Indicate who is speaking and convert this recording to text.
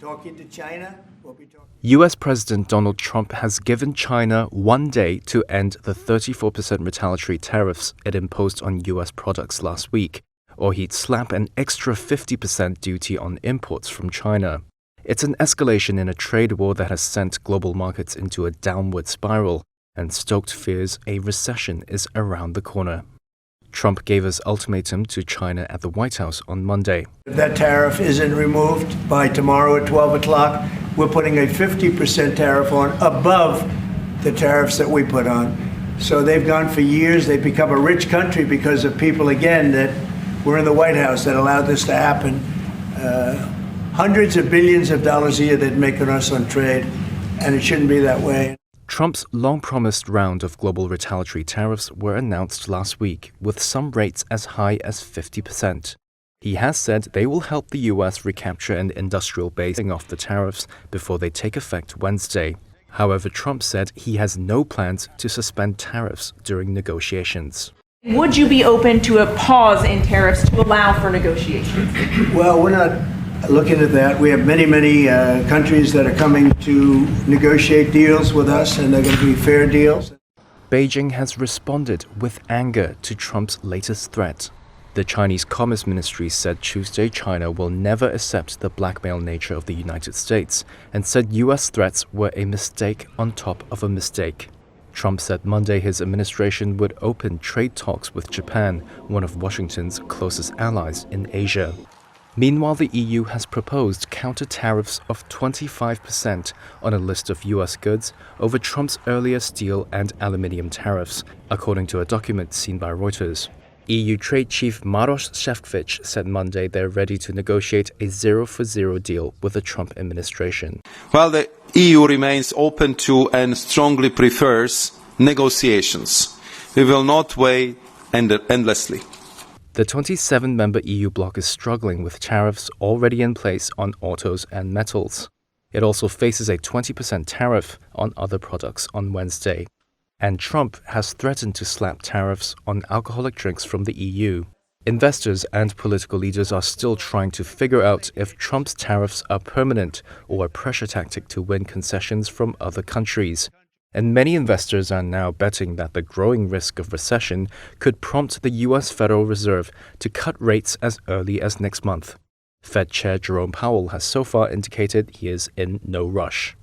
Speaker 1: Talking to China, we'll be talking.
Speaker 2: US President Donald Trump has given China 1 day to end the 34% retaliatory tariffs it imposed on US products last week, or he'd slap an extra 50% duty on imports from China. It's an escalation in a trade war that has sent global markets into a downward spiral and stoked fears a recession is around the corner. Trump gave his ultimatum to China at the White House on Monday.
Speaker 1: If that tariff isn't removed by tomorrow at 12 o'clock, we're putting a 50% tariff on above the tariffs that we put on. So they've gone for years. They've become a rich country because of people, again, that were in the White House that allowed this to happen. Hundreds of billions of dollars a year they'd make on us on trade, and it shouldn't be that way.
Speaker 2: Trump's long-promised round of global retaliatory tariffs were announced last week, with some rates as high as 50%. He has said they will help the U.S. recapture an industrial base off the tariffs before they take effect Wednesday. However, Trump said he has no plans to suspend tariffs during negotiations.
Speaker 3: Would you be open to a pause in tariffs to allow for negotiations?
Speaker 1: Well, we're not looking at that. We have many countries that are coming to negotiate deals with us, and they're going to be fair deals.
Speaker 2: Beijing has responded with anger to Trump's latest threat. The Chinese Commerce Ministry said Tuesday China will never accept the blackmail nature of the United States and said U.S. threats were a mistake on top of a mistake. Trump said Monday his administration would open trade talks with Japan, one of Washington's closest allies in Asia. Meanwhile, the EU has proposed counter-tariffs of 25% on a list of U.S. goods over Trump's earlier steel and aluminium tariffs, according to a document seen by Reuters. EU Trade Chief Maroš Šefčovič said Monday they're ready to negotiate a zero-for-zero deal with the Trump administration.
Speaker 4: While the EU remains open to and strongly prefers negotiations, we will not wait endlessly.
Speaker 2: The 27-member EU bloc is struggling with tariffs already in place on autos and metals. It also faces a 20% tariff on other products on Wednesday. And Trump has threatened to slap tariffs on alcoholic drinks from the EU. Investors and political leaders are still trying to figure out if Trump's tariffs are permanent or a pressure tactic to win concessions from other countries. And many investors are now betting that the growing risk of recession could prompt the U.S. Federal Reserve to cut rates as early as next month. Fed Chair Jerome Powell has so far indicated he is in no rush.